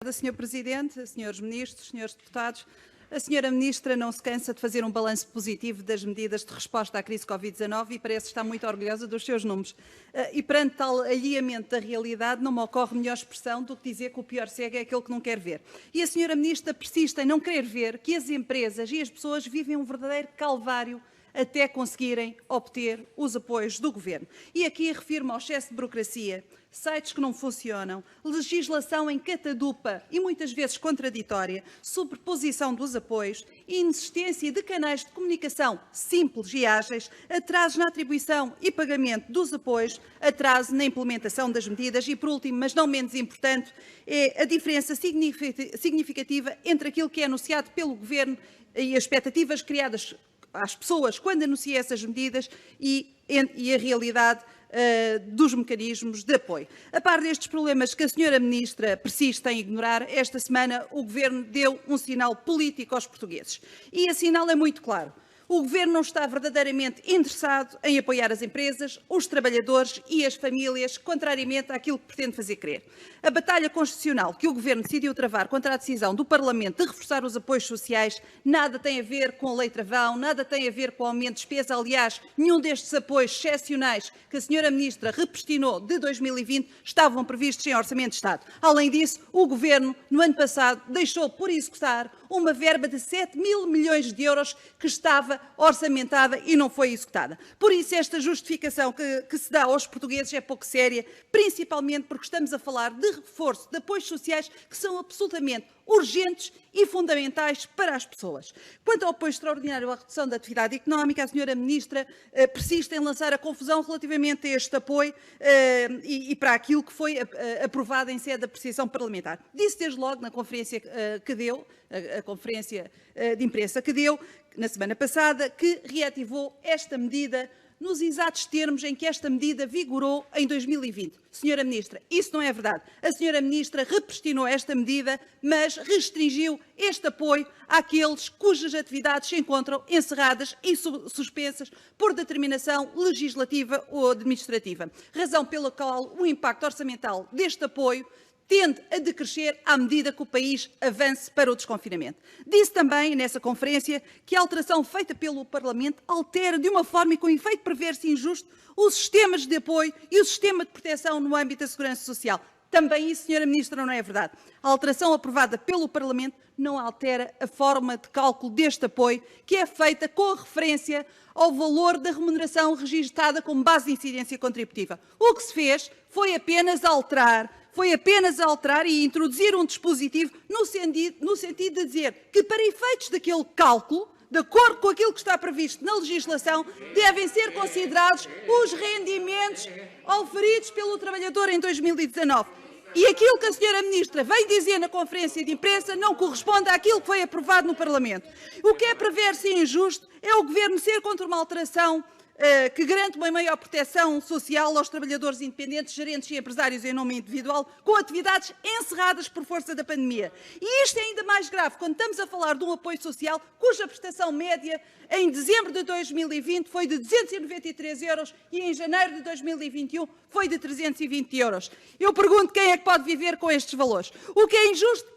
Sr. Presidente, Srs. Ministros, Srs. Deputados, a Sra. Ministra não se cansa de fazer um balanço positivo das medidas de resposta à crise Covid-19 e parece estar muito orgulhosa dos seus números. E perante tal alheamento da realidade, não me ocorre melhor expressão do que dizer que o pior cego é aquele que não quer ver. E a Sra. Ministra persiste em não querer ver que as empresas e as pessoas vivem um verdadeiro calvário até conseguirem obter os apoios do Governo. E aqui refiro-me ao excesso de burocracia, sites que não funcionam, legislação em catadupa e muitas vezes contraditória, superposição dos apoios, inexistência de canais de comunicação simples e ágeis, atrasos na atribuição e pagamento dos apoios, atraso na implementação das medidas e, por último, mas não menos importante, é a diferença significativa entre aquilo que é anunciado pelo Governo e as expectativas criadas às pessoas quando anuncia essas medidas e a realidade dos mecanismos de apoio. A par destes problemas que a Sra. Ministra persiste em ignorar, esta semana o Governo deu um sinal político aos portugueses. E esse sinal é muito claro. O Governo não está verdadeiramente interessado em apoiar as empresas, os trabalhadores e as famílias, contrariamente àquilo que pretende fazer crer. A batalha constitucional que o Governo decidiu travar contra a decisão do Parlamento de reforçar os apoios sociais nada tem a ver com a lei travão, nada tem a ver com o aumento de despesa. Aliás, nenhum destes apoios excepcionais que a Sra. Ministra repristinou de 2020 estavam previstos em Orçamento de Estado. Além disso, o Governo, no ano passado, deixou por executar uma verba de 7 mil milhões de euros que estava orçamentada e não foi executada. Por isso, esta justificação que se dá aos portugueses é pouco séria, principalmente porque estamos a falar de reforço de apoios sociais que são absolutamente urgentes e fundamentais para as pessoas. Quanto ao apoio extraordinário à redução da atividade económica, a Sra. Ministra persiste em lançar a confusão relativamente a este apoio e para aquilo que foi aprovado em sede de apreciação parlamentar. Disse desde logo na conferência que deu, a conferência de imprensa que deu, na semana passada, que reativou esta medida nos exatos termos em que esta medida vigorou em 2020. Sra. Ministra, isso não é verdade. A Sra. Ministra repristinou esta medida, mas restringiu este apoio àqueles cujas atividades se encontram encerradas e suspensas por determinação legislativa ou administrativa, razão pela qual o impacto orçamental deste apoio tende a decrescer à medida que o país avance para o desconfinamento. Disse também, nessa conferência, que a alteração feita pelo Parlamento altera de uma forma e com efeito perverso e injusto os sistemas de apoio e o sistema de proteção no âmbito da segurança social. Também isso, Sra. Ministra, não é verdade. A alteração aprovada pelo Parlamento não altera a forma de cálculo deste apoio, que é feita com referência ao valor da remuneração registada como base de incidência contributiva. O que se fez foi apenas alterar e introduzir um dispositivo no sentido de dizer que, para efeitos daquele cálculo, de acordo com aquilo que está previsto na legislação, devem ser considerados os rendimentos oferidos pelo trabalhador em 2019. E aquilo que a Sra. Ministra vem dizer na conferência de imprensa não corresponde àquilo que foi aprovado no Parlamento. O que é perverso e injusto é o Governo ser contra uma alteração que garante uma maior proteção social aos trabalhadores independentes, gerentes e empresários em nome individual, com atividades encerradas por força da pandemia. E isto é ainda mais grave quando estamos a falar de um apoio social cuja prestação média em dezembro de 2020 foi de 293 euros e em janeiro de 2021 foi de 320 euros. Eu pergunto quem é que pode viver com estes valores. O que é injusto,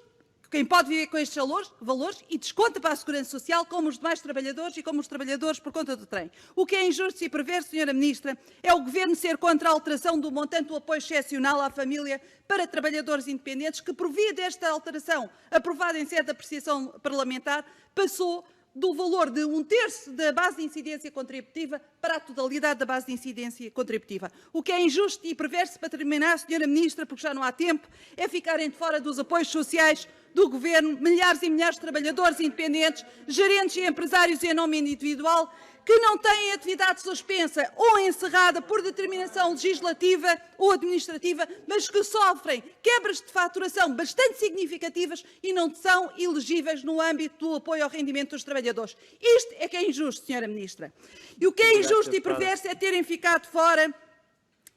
quem pode viver com estes valores e desconta para a Segurança Social, como os demais trabalhadores e como os trabalhadores por conta do trem. O que é injusto e perverso, Sra. Ministra, é o Governo ser contra a alteração do montante do apoio excepcional à família para trabalhadores independentes, que, por via desta alteração aprovada em sede de apreciação parlamentar, passou do valor de 1/3 da base de incidência contributiva para a totalidade da base de incidência contributiva. O que é injusto e perverso, para terminar, Sra. Ministra, porque já não há tempo, é ficarem de fora dos apoios sociais do Governo milhares e milhares de trabalhadores independentes, gerentes e empresários em nome individual, que não têm atividade suspensa ou encerrada por determinação legislativa ou administrativa, mas que sofrem quebras de faturação bastante significativas e não são elegíveis no âmbito do apoio ao rendimento dos trabalhadores. Isto é que é injusto, Sra. Ministra. E o que é injusto e perverso é terem ficado fora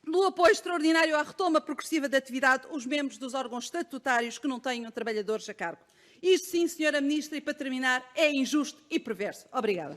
do apoio extraordinário à retoma progressiva da atividade os membros dos órgãos estatutários que não tenham trabalhadores a cargo. Isto sim, Sra. Ministra, e para terminar, é injusto e perverso. Obrigada.